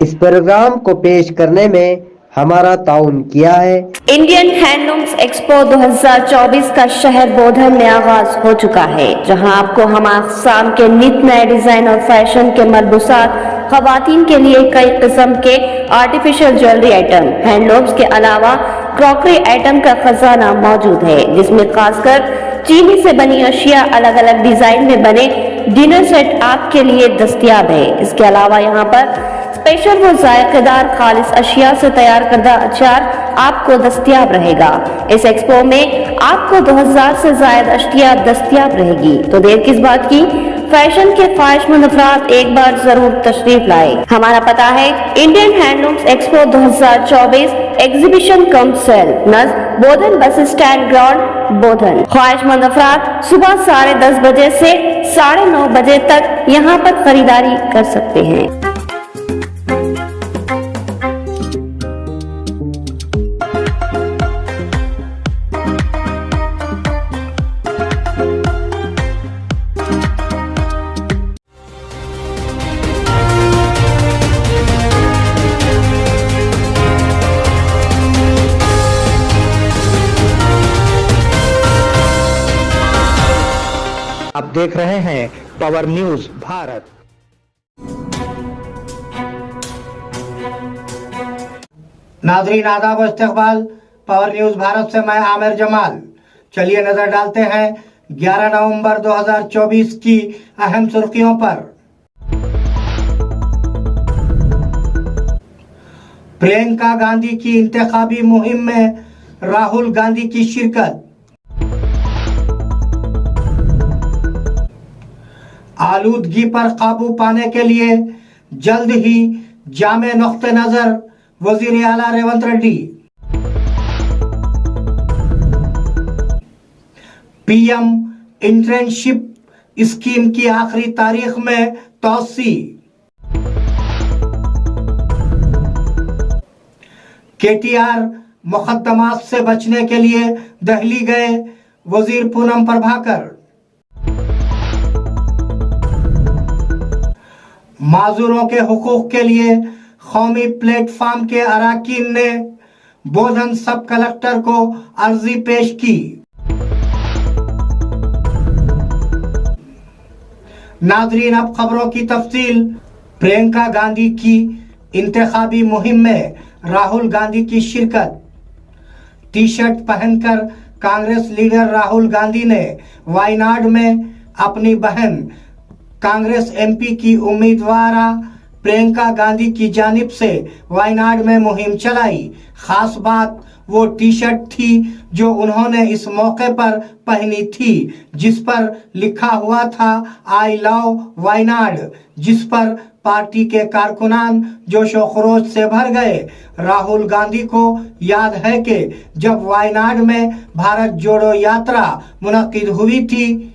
इस प्रोग्राम को पेश करने में हमारा ताउन किया है। इंडियन हैंडलूम्स एक्सपो 2024 का शहर बोधन में आगाज हो चुका है, जहां आपको हम अक़साम के नित नए डिजाइन और फैशन के मलबूसात, खवातीन के लिए कई किस्म के आर्टिफिशियल ज्वेलरी आइटम, हैंडलूम्स के अलावा क्रॉकरी आइटम का खजाना मौजूद है, जिसमें खासकर चीनी से बनी अशिया अलग अलग डिजाइन में बने डिनर सेट आपके लिए दस्तयाब है। इसके अलावा यहाँ पर स्पेशल व जायकेदार खालिस अशिया से तैयार करदा अचार आपको दस्तयाब रहेगा। इस एक्सपो में आपको 2000 से ज्यादा अशिया दस्तयाब रहेगी, तो देर किस बात की, फैशन के ख्वाहिशमंद अफराद एक बार जरूर तशरीफ लाए। हमारा पता है Indian handlooms expo 2024 exhibition cum sale नज़ बोधन बस स्टैंड ग्राउंड बोधन। ख्वाहिशमंद अफराद सुबह 10:30 बजे से 9:30 बजे तक यहाँ पर खरीदारी कर सकते हैं। आप देख रहे हैं पावर न्यूज भारत। नाज़रीन आदाब व इस्तक़बाल, पावर न्यूज भारत से मैं आमिर जमाल। चलिए नजर डालते हैं 11 नवंबर 2024 की अहम सुर्खियों पर। प्रियंका गांधी की इंतखाबी मुहिम में राहुल गांधी की शिरकत। आलूदगी पर काबू पाने के लिए जल्द ही जामे नुक्ते नजर वजीर आला Revanth Reddy. PM internship scheme की आखिरी तारीख में तौसी। केटीआर मुकदमात से बचने के लिए दिल्ली गए वजीर पूनम प्रभाकर। माजूरों के हुकूक के लिए कौमी प्लेटफॉर्म के अरकान ने बोधन सब कलेक्टर को अर्जी पेश की। नाजरीन अब खबरों की तफसील। प्रियंका गांधी की इंतखाबी मुहिम में राहुल गांधी की शिरकत। टी शर्ट पहनकर कांग्रेस लीडर राहुल गांधी ने वायनाड में अपनी बहन कांग्रेस एमपी की उम्मीदवार प्रियंका गांधी की जानिब से वायनाड में मुहिम चलाई। खास बात वो टी शर्ट थी जो उन्होंने इस मौके पर पहनी थी, जिस पर लिखा हुआ था आई लव वायनाड, जिस पर पार्टी के कारकुनान जोशो खरोश से भर गए। राहुल गांधी को याद है कि जब वायनाड में भारत जोड़ो यात्रा मुनक्किद हुई थी,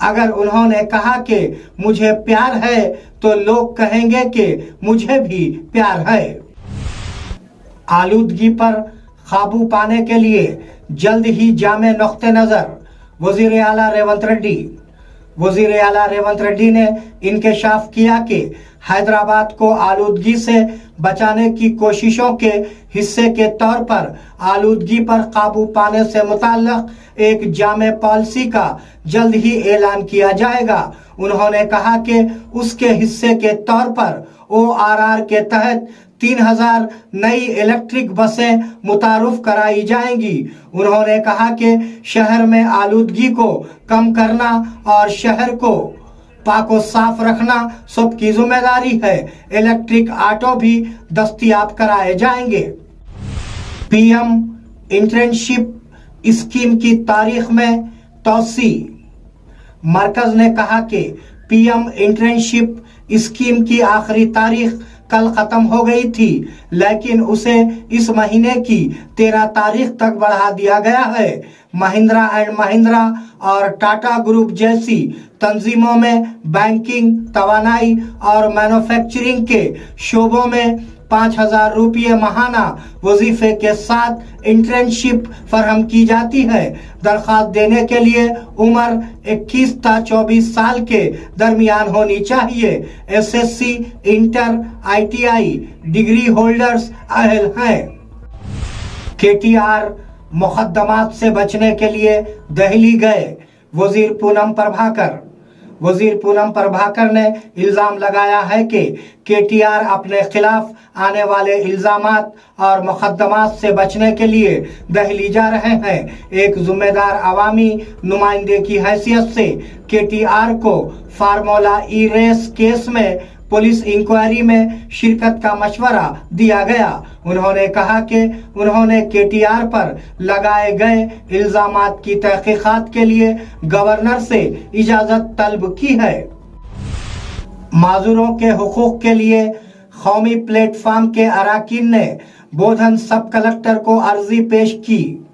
अगर उन्होंने कहा कि मुझे प्यार है तो लोग कहेंगे कि मुझे भी प्यार है। आलूदगी पर काबू पाने के लिए जल्द ही जामे नुक्ते नजर वजीर आला रेवंत रेड्डी। वजीर आला रेवंत रेड्डी ने इंकशाफ किया कि हैदराबाद को आलूदगी से बचाने की कोशिशों के हिस्से के तौर पर आलूदगी पर काबू पाने से मुताल्लिक एक जामे पॉलिसी का जल्द ही ऐलान किया जाएगा। उन्होंने कहा कि उसके हिस्से के तौर पर ORR के तहत 3000 नई इलेक्ट्रिक बसें मुतारुफ कराई जाएंगी। उन्होंने कहा कि शहर में आलूदगी को कम करना और शहर को पाको साफ रखना सबकी जिम्मेदारी है। इलेक्ट्रिक ऑटो भी दस्तयाब कराए जाएंगे। पीएम इंटर्नशिप स्कीम की तारीख में तौसी। मरकज ने कहा कि पीएम इंटर्नशिप स्कीम की आखिरी तारीख कल खत्म हो गई थी, लेकिन उसे इस महीने की 13 तारीख तक बढ़ा दिया गया है। महिंद्रा एंड महिंद्रा और टाटा ग्रुप जैसी तंजीमों में बैंकिंग, तवानाई और मैन्युफैक्चरिंग के शोबों में 5,000 रुपये माहाना वजीफे के साथ इंटर्नशिप फराहम की जाती है। दरख्वास्त देने के लिए उम्र 21 ta 24 साल के दरमियान होनी चाहिए। SSC, inter, ITI degree holders अहल हैं। केटीआर मुकदमात से बचने के लिए दिल्ली गए। वजीर पूनम प्रभाकर ने इल्जाम लगाया है कि केटीआर अपने खिलाफ आने वाले इल्जामात और मुकदमात से बचने के लिए दिल्ली जा रहे हैं। एक जिम्मेदार अवामी नुमाइंदे की हैसियत से केटीआर को फार्मूला ई रेस केस में पुलिस इंक्वायरी में शिरकत का मशवरा दिया गया। उन्होंने कहा कि उन्होंने केटीआर पर लगाए गए इल्जामात की तहकीकात के लिए गवर्नर से इजाजत तलब की है। माजूरों के हुकूक के लिए कौमी प्लेटफार्म के अरकान ने बोधन सब कलेक्टर को अर्जी पेश की।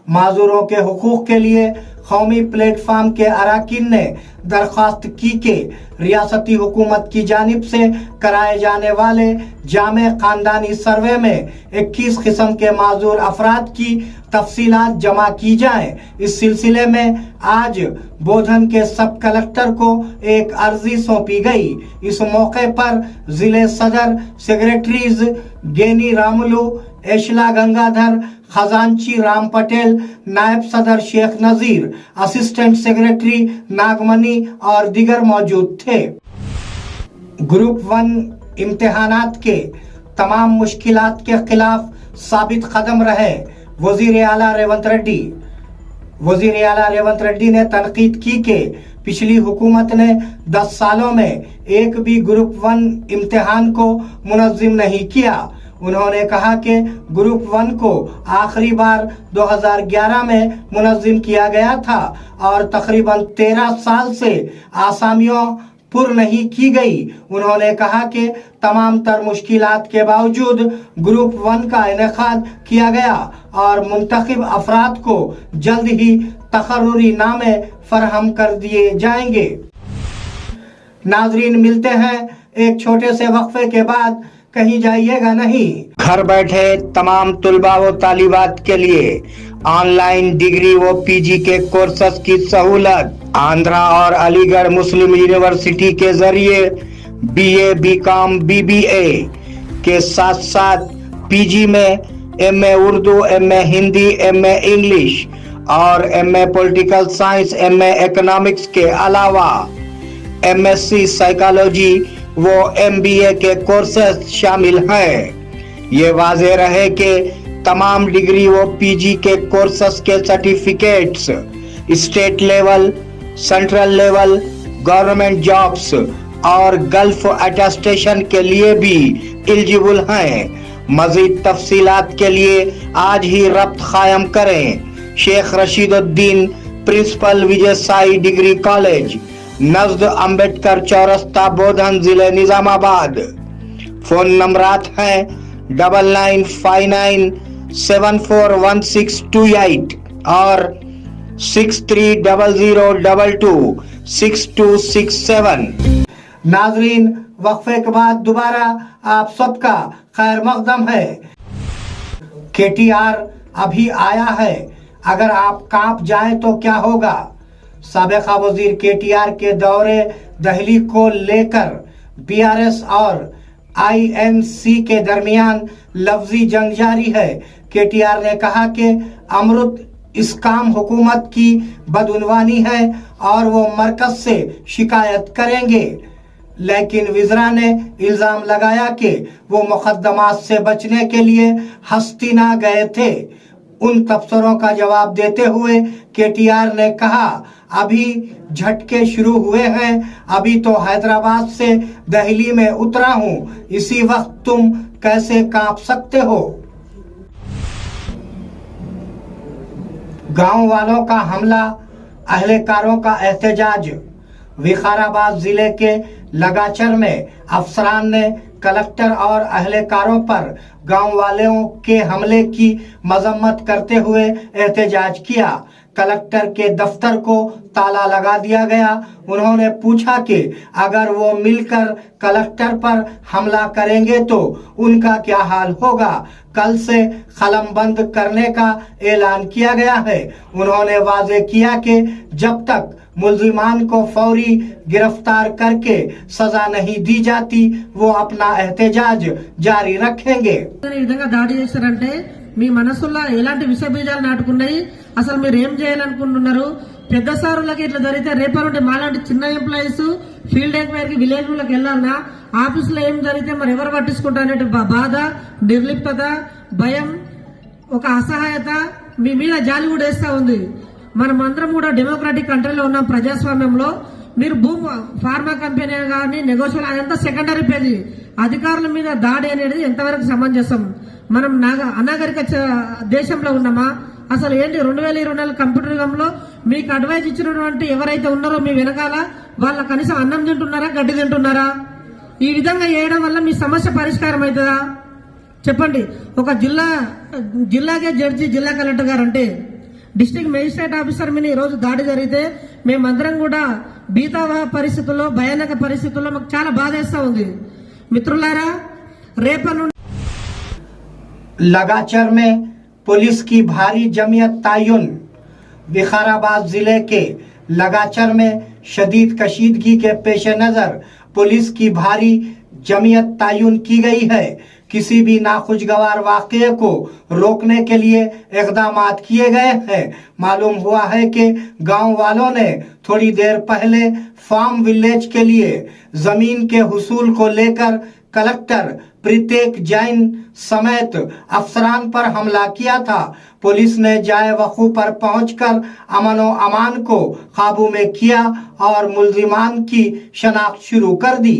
माजूरों के हुकूक के लिए कौमी प्लेटफार्म के अरकान ने दरख्वास्त की कि रियासती हुकूमत की जानिब से कराए जाने वाले जामे खानदानी सर्वे में 21 किस्म के माजूर अफराद की तफसीलात जमा की जाएं। इस सिलसिले में आज बोधन के सब कलेक्टर को एक अर्जी सौंपी गई। इस मौके पर जिले सदर सेक्रेटरीज गेनी रामुलू, एशला गंगाधर, खजांची राम पटेल, नायब सदर शेख नजीर, असिस्टेंट सेक्रेटरी नागमनी और दीगर मौजूद थे। ग्रुप 1 इम्तिहानात के तमाम मुश्किलात के खिलाफ साबित कदम रहे वजीर आला रेवंत रेड्डी ने तनकीद की कि पिछली हुकूमत ने 10 सालों में एक भी ग्रुप 1 इम्तिहान को मुनज़्ज़िम नहीं किया। उन्होंने कहा कि ग्रुप 1 को आखिरी बार 2011 में मुनज़्ज़िम किया गया था और तकरीबन 13 साल से आसामियों पुर नहीं की गई। उन्होंने कहा कि तमाम तर मुश्किलात के बावजूद ग्रुप 1 का इनेकाद किया गया और मुंतखब अफराद को जल्द ही तकर्रुरी नामे फराहम कर दिए जाएंगे। नाजरीन, मिलते हैं एक छोटे से वक्फे के बाद, कहीं जाइएगा नहीं। घर बैठे तमाम तुलबा व तालिबात के लिए ऑनलाइन डिग्री व पीजी के कोर्सेस की सहूलत आंध्रा और अलीगढ़ मुस्लिम यूनिवर्सिटी के जरिए बीए, बीकॉम, बीबीए के साथ साथ पीजी में MA Urdu, MA Hindi, MA English और MA political science, MA economics के अलावा एमएससी साइकोलॉजी वो एमबीए के कोर्सेस शामिल हैं। ये वाज़ेह रहे कि तमाम डिग्री व पीजी के कोर्सेस के certificates state level, central level, government jobs और गल्फ अटेस्टेशन के लिए भी एलिजिबल हैं। मजीद तफसीलात के लिए आज ही रब्त कायम करें। Sheikh Rashiduddin, principal, Vijay Sai degree college, नज़द Ambedkar चौरस्ता, बोधन, जिले निजामाबाद। फोन नंबरात हैं 9959 741628 और 630022 6267। नाजरीन, वक्फे के बाद दोबारा आप सबका खैर मकदम है। केटीआर अभी आया है, अगर आप कांप जाएं तो क्या होगा। साबिका वजीर केटीआर के दौरे दिल्ली को लेकर बीआरएस और आईएनसी के दरमियान लफ्जी जंग जारी है। केटीआर ने कहा कि अमृत इस्काम हुकूमत की बदउनवानी है और वो मरकज से शिकायत करेंगे, लेकिन विज़रा ने इल्जाम लगाया कि वो मुकदमात से बचने के लिए हस्तिना गए थे। उन तबसरों का जवाब देते हुए केटीआर ने कहा, अभी झटके शुरू हुए हैं, अभी तो हैदराबाद से दिल्ली में उतरा हूं, इसी वक्त तुम कैसे कांप सकते हो। गांव वालों का हमला, अहलकारों का एहतजाज। विकाराबाद जिले के लगाचर में अफसरान ने कलेक्टर और अहलकारों पर गांव वालों के हमले की मजम्मत करते हुए एहतजाज किया। कलेक्टर के दफ्तर को ताला लगा दिया गया। उन्होंने पूछा कि अगर वो मिलकर कलेक्टर पर हमला करेंगे तो उनका क्या हाल होगा। कल से कलम बंद करने का ऐलान किया गया है। उन्होंने वाजे किया कि जब तक मुल्जिमान को फौरी गिरफ्तार करके सजा नहीं दी जाती वो अपना एहतजाज जारी रखेंगे। ఈ విధంగా దాడి చేశారంటే మీ మనసులో ఎలాంటి విష బీజాలు నాటుకున్నాయి, అసలు మీరు ఏం చేయాలనుకుంటున్నారు? పెద్ద సారులకి ఇట్లా జరిగితే రేపటి మాలాంటి చిన్న ఎంప్లాయీస్ ఫీల్డ్ ఎంక్వైరీకి విలేజ్లకు వెళ్ళాలన్నా ఆఫీసులో ఏం జరిగితే మరి ఎవరు పట్టించుకుంటారనే బాధ, నిర్లిప్తత, భయం, ఒక అసహాయత మీ మీద జాలి కూడా వేస్తా ఉంది. మనం అందరం కూడా డెమోక్రాటిక్ కంట్రీలో ఉన్నాం, ప్రజాస్వామ్యంలో. మీరు ఫార్మా కంపెనీ కానీ నెగోషియేషన్ అదంతా సెకండరీ పేజీ. అధికారుల మీద దాడి అనేది ఎంతవరకు సమంజసం? మనం అనాగరిక దేశంలో ఉన్నామా? అసలు ఏంటి 2024 కంప్యూటర్ యుగంలో మీకు అడ్వైజ్ ఇచ్చినటువంటి ఎవరైతే ఉన్నారో మీ వెనకాల వాళ్ళ కనీసం అన్నం తింటున్నారా, గడ్డి తింటున్నారా? ఈ విధంగా చేయడం వల్ల మీ సమస్య పరిష్కారం అవుతుందా? చెప్పండి. ఒక జిల్లాకే జడ్జి, జిల్లా కలెక్టర్ గారు అంటే డిస్ట్రిక్ట్ మెజిస్ట్రేట్ ఆఫీసర్ మీద ఈ రోజు దాడి జరిగితే మేమందరం కూడా భీతావహ పరిస్థితుల్లో, భయానక పరిస్థితుల్లో మాకు చాలా బాధేస్తా ఉంది. మిత్రులారా, రేపటి लगाचर में पुलिस की भारी जमियत तायुन। विकाराबाद जिले के लगाचर में शदीद कशीदगी के पेश नजर पुलिस की भारी जमियत तायुन की गई है। किसी भी नाखुशगवार वाक़ये को रोकने के लिए इक़दामात किए गए हैं। मालूम हुआ है कि गांव वालों ने थोड़ी देर पहले फार्म विलेज के लिए जमीन के हुसूल को लेकर कलेक्टर प्रत्येक जैन समेत अफसरान पर हमला किया था। पुलिस ने जाए वक़ू पर पहुंचकर अमन व अमान को काबू में किया और मुल्जिमान की शनाख्त शुरू कर दी।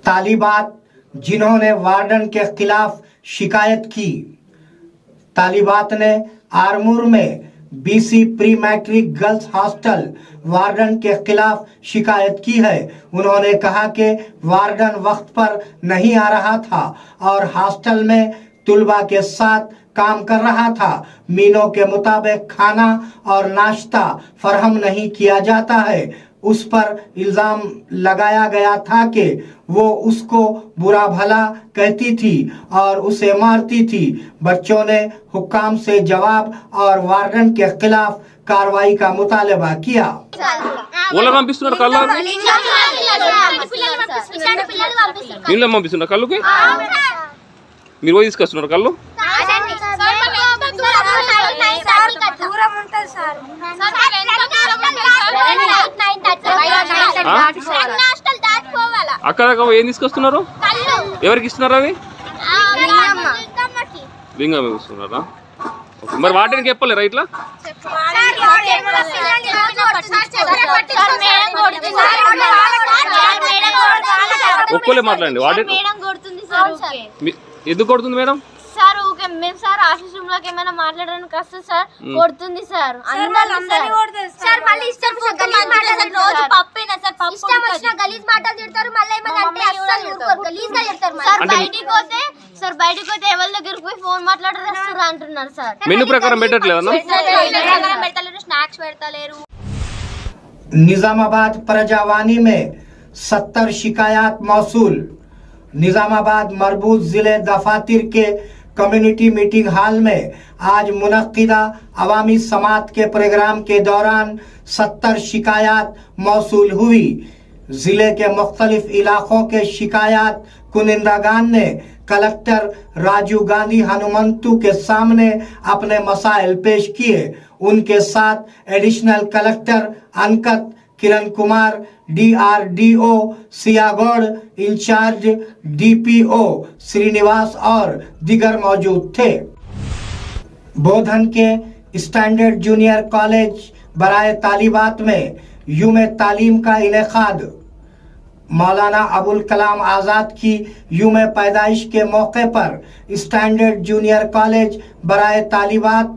तालिबात जिन्होंने वार्डन के खिलाफ शिकायत की। तालिबात ने आरमूर में BC pre matric girls hostel warden के खिलाफ शिकायत की है। उन्होंने कहा कि वार्डन वक्त पर नहीं आ रहा था और हॉस्टल में तुलबा के साथ काम कर रहा था। मीनों के मुताबिक खाना और नाश्ता फराहम नहीं किया जाता है। उस पर इल्जाम लगाया गया था कि वो उसको बुरा भला कहती थी और उसे मारती थी। बच्चों ने हुक्काम से जवाब और वार्डन के खिलाफ कार्रवाई का मुतालबा किया। వాళ్ళని పంపిస్తున్నారు కళ్ళు వీళ్ళని పంపిస్తున్నారు కళ్ళుకి మీరు పోయి తీసుకొస్తున్నారు కళ్ళు అక్కడ ఏం తీసుకొస్తున్నారు ఎవరికి ఇస్తున్నారు అవి లింగం ఇస్తున్నారా మరి వాటికి చెప్పలేరా ఇట్లా ఒక్కలే మాట్లాడండి వాటి ఎందుకు కొడుతుంది మేడం సార్ ఓకే మేము సార్ ఆఫీస్ రూమ్ లోకి ఏమైనా మాట్లాడడానికి వస్తే సార్ కొడుతుంది సార్ సార్ మళ్ళీ ఇష్టం రోజు పప్పేనా సార్ ఇష్టం వచ్చిన గలీజ్ మాటలు తిడతారు మళ్ళీ ఏమైనా అంటే అస్సలు గలీజ్ గా తిడతారు సార్ బయటికి పోతే ఎవరి దగ్గరికి పోయి ఫోన్ మాట్లాడరు అంటున్నారు సార్ మెనూ ప్రకారం పెట్టట్లేదు స్నాక్స్ పెడతలేరు निजामाबाद प्रजावानी में 70 शिकायत मौसूल। निजामाबाद मरबूत जिले दफातर के कम्युनिटी मीटिंग हॉल में आज मुनक्किदा अवामी समात के प्रोग्राम के दौरान 70 शिकायत मौसूल हुई। जिले के मुख्तलिफ इलाकों के शिकायत कुनिंदागान ने कलेक्टर राजीव गांधी हनुमंतु के सामने अपने मसाइल पेश किए। उनके साथ एडिशनल कलेक्टर अनकत किरण कुमार, DRDO सियागौड़ इंचार्ज DPO श्रीनिवास और दिगर मौजूद थे। बोधन के स्टैंडर्ड जूनियर कॉलेज बराए तालिबात में यूम तालीम का इनेकाद। मौलाना अबुल कलाम आज़ाद की यूम पैदाइश के मौके पर स्टैंडर्ड जूनियर कॉलेज बराए तालिबात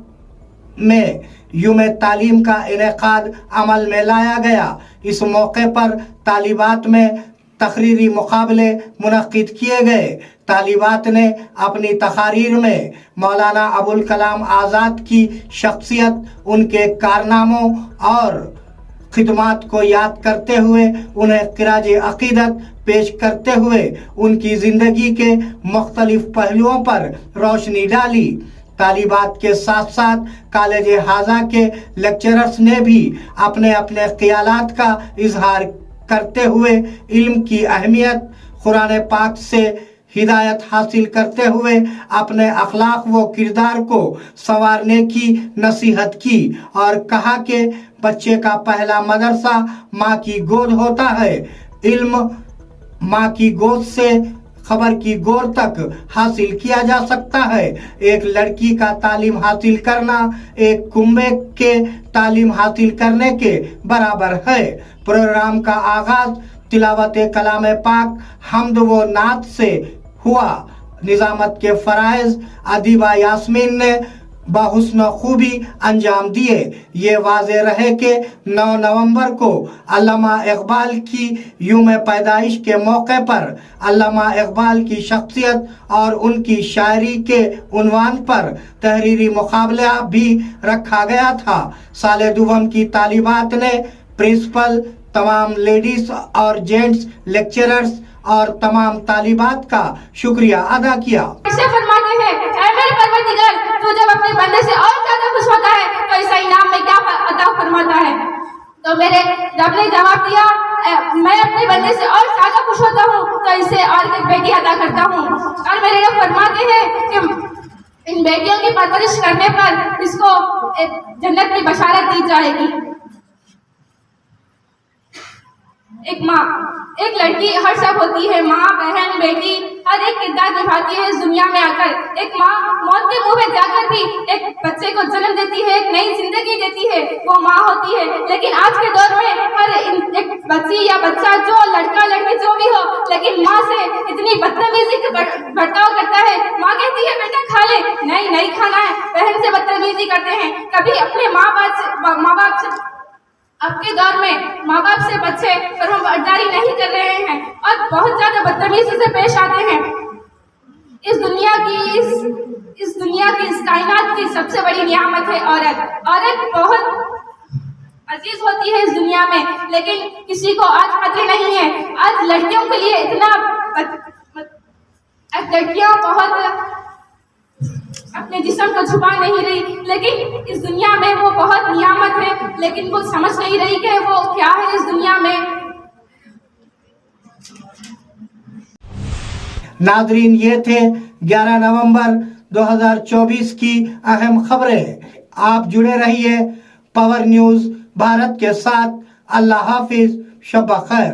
में यूम तालीम का इनेकाद अमल में लाया गया। इस मौके पर तालिबात में तकरीरी मुकाबले मुनक्किद किए गए। तालिबात ने अपनी तकारीर में मौलाना अबुल कलाम आज़ाद की शख्सियत, उनके कारनामों और खिदमात को याद करते हुए उन्हें ख़िराज अक़ीदत पेश करते हुए उनकी ज़िंदगी के मुख्तलिफ पहलुओं पर रोशनी डाली। तालिबात के साथ साथ कॉलेज हाजा के लेक्चरर्स ने भी अपने अपने ख्यालात का इजहार करते हुए इल्म की अहमियत, कुरान पाक से हिदायत हासिल करते हुए अपने अखलाक व किरदार को संवारने की नसीहत की और कहा कि बच्चे का पहला मदरसा माँ की गोद होता है। इल्म माँ की गोद से खबर की गोर तक हासिल किया जा सकता है। एक लड़की का तालीम हासिल करना एक कुंबे के तालीम हासिल करने के बराबर है। प्रोग्राम का आगाज तिलावत कलाम पाक, हम्द व नात से हुआ। निजामत के फराइज अदीबा यास्मीन ने बहुस्न खूबी अंजाम दिए। ये वाज़े रहे कि 9 नवंबर को अल्लामा इकबाल की यूम पैदाइश के मौके पर अल्लामा इकबाल की शख्सियत और उनकी शायरी के उन्वान पर तहरीरी मुकाबला भी रखा गया था। साले दुवम की तालिबात ने प्रिंसिपल, तमाम लेडीज और जेंट्स लेक्चरर्स और तमाम तालिबात का शुक्रिया अदा किया। फरमाते हैं, ऐ मेरे परवरदिगार, तू जब अपने बंदे से और ज्यादा खुश होता है तो इस इनाम में क्या अता फरमाता है? तो मेरे रब ने जवाब दिया, मैं अपने बंदे से और ज्यादा खुश होता हूँ तो इसे और एक बेटी अदा करता हूँ। और मेरे रब फरमाते हैं कि इन बेटियों की परवरिश करने पर इसको जन्नत की बशारत दी जाएगी। एक माँ, एक लड़की हर सब होती है। माँ, बहन, बेटी हर एक किरदार निभाती है इस दुनिया में आकर। एक माँ मौत के मुंह में जाकर भी एक बच्चे को जन्म देती है, एक नई जिंदगी देती है, वो माँ होती है। लेकिन आज के दौर में हर एक बच्ची या बच्चा, जो लड़का लड़की जो भी हो, लेकिन माँ से इतनी बदतमीजी का बर्ताव करता है। माँ कहती है बेटा खा ले, नहीं खाना है। बहन से बदतमीजी करते हैं। कभी अपने माँ बाप से अब के दौर में माँ बाप से बच्चे फरमाबरदारी नहीं कर रहे हैं और बहुत ज्यादा बदतमीजी से पेश आते हैं। इस दुनिया की इस कायनात की सबसे बड़ी नियामत है औरत। औरत बहुत अजीज होती है इस दुनिया में, लेकिन किसी को आज पता नहीं है। आज लड़कियों के लिए लड़कियां बहुत अपने जिस्म को छुपा नहीं रही, लेकिन इस दुनिया में वो बहुत नियामत है, लेकिन वो समझ नहीं रही कि वो क्या है इस दुनिया में। नादरीन, ये थे 11 नवंबर 2024 की अहम खबरें। आप जुड़े रहिए पावर न्यूज़ भारत के साथ। अल्लाह हाफिज, शब खैर।